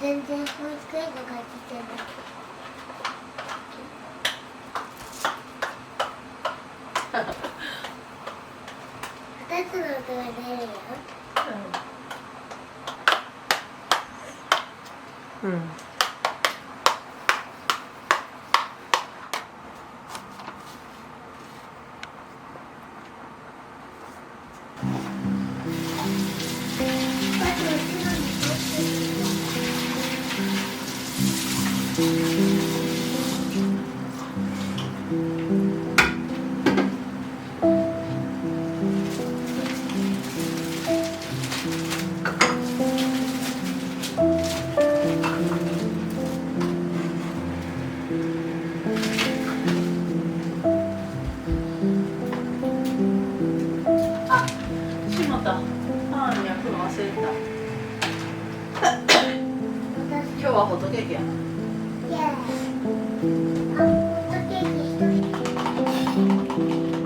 全然保育園が帰ってきてない。2つの音が出るよ。うん。今日はホットケーキやな。ホットケーキ一人。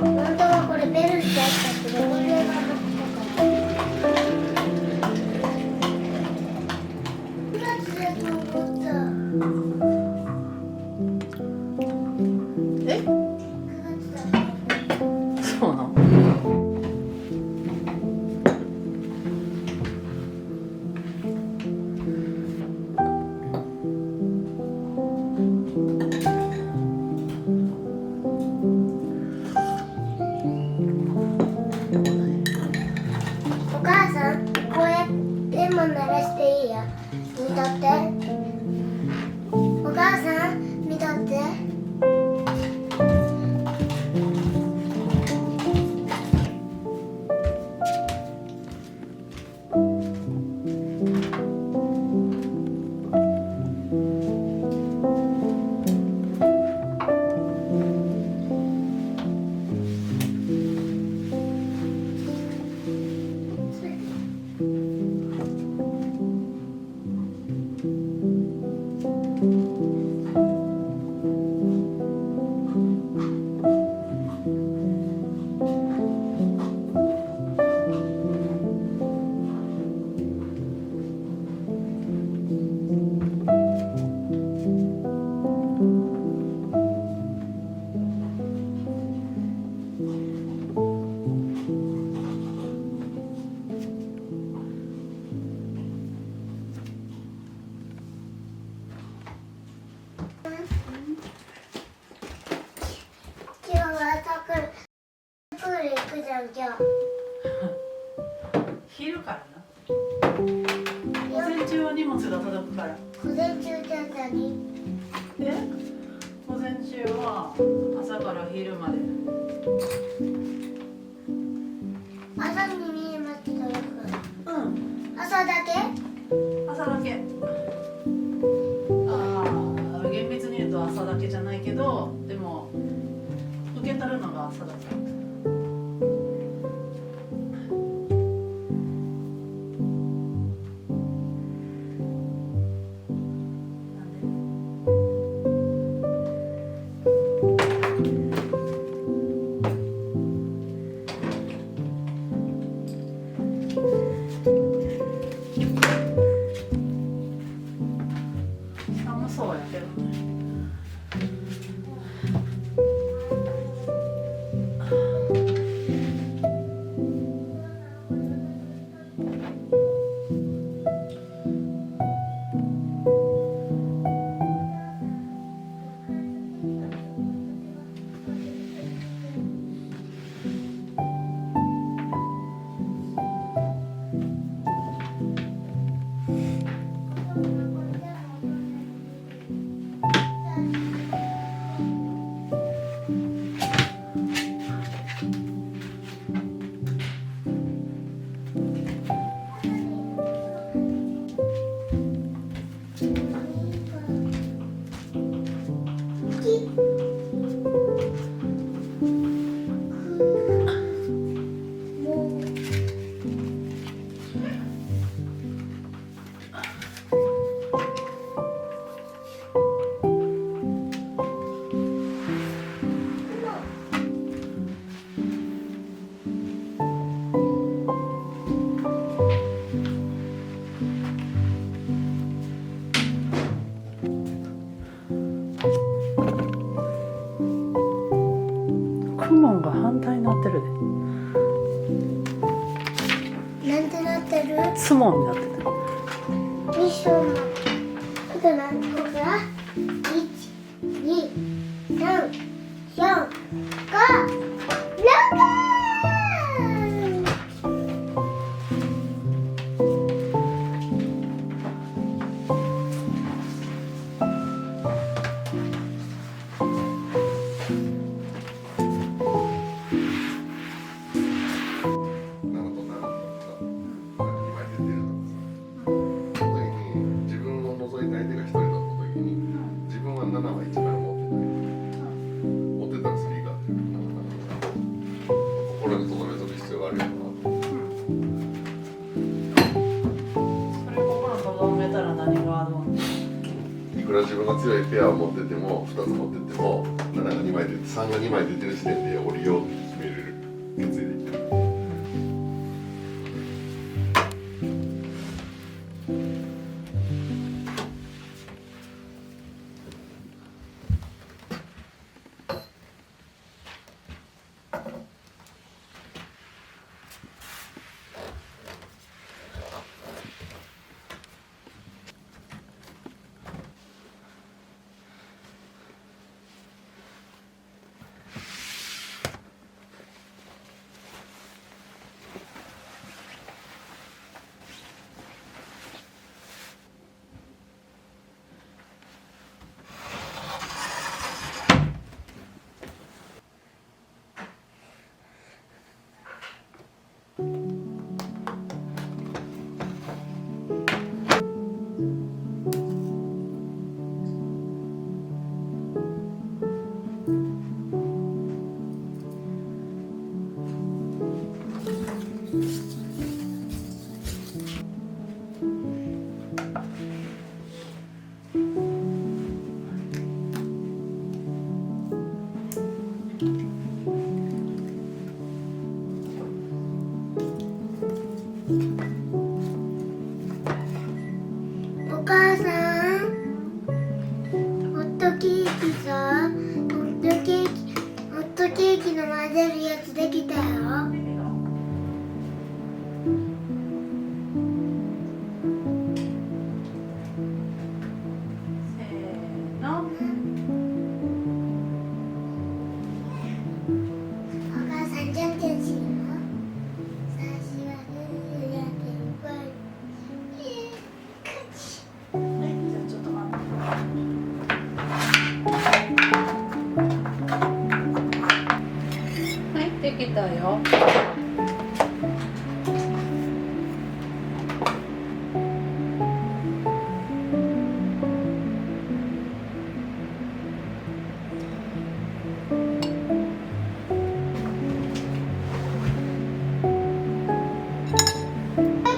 本当はこれベルしてあったけど、これが持ったから。2つだと思った。え？そうなの？お母さん、こうやっても鳴らしていいよ。見とってお母さん見とって今日はプール行くじゃん今日昼からな。午前中は荷物が届くから。午前中って何？で、午前中は朝から昼まで。朝に荷物届くうん、朝だけ？朝だけ。厳密に言うと朝だけじゃないけど、でも受け取るのが朝だけ。寒そうやけどね。雲が反対になってるで。なんてなってる？スモンになってる。ミッションのあと何個か1、2、3、4、5、6いくら自分が強いペアを持ってても2つ持ってても7が2枚出て3が2枚出てる時点で降りようって決めれる決意でいってる。母さん、ホットケーキさ、ホットケーキの混ぜるやつできたよ。せーの。お母さんじゃんけんしよう。最初はじゃんけんぽい。はい、じゃあちょっと待って。はい、できたよ。で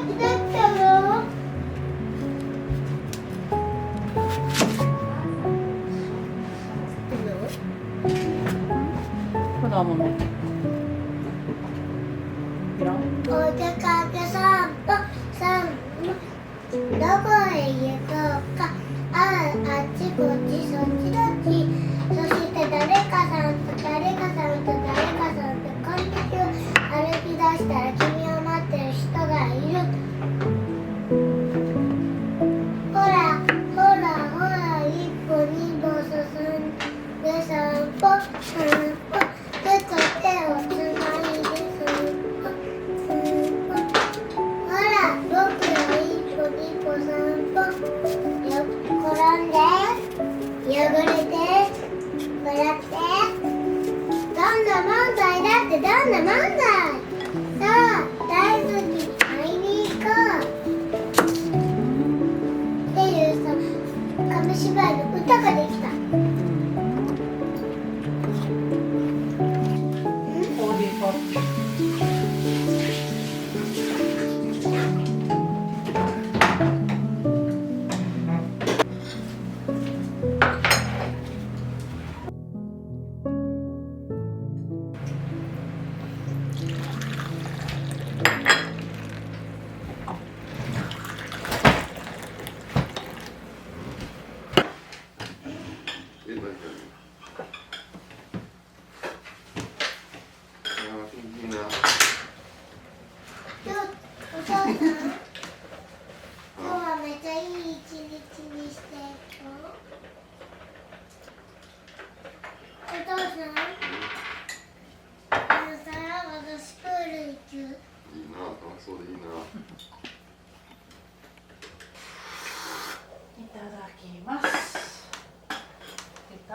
きたよ。果物。いらん。お出かけ散歩、どこへ行こうか。あっちこっちそっちどっち。そして誰かさんと誰かさんと誰かさんとこんにちは。歩き出したら君を待ってる人がいる。ほらほらほら、一歩二歩進んで散歩散歩、手と手をつないで散歩。ほら、僕は一歩二歩散歩。転んで、汚れて、笑って。どんな漫才だってどんな漫才。さあ、大好きに会いに行こう。っていうさ、紙芝居の歌ができた。コーヒーカップ。何かいいな。お父さん、今日はめっちゃいい一日にしていこう。お父さん、私プール行く。いいな、楽しそうでいいな。いただきます。出た。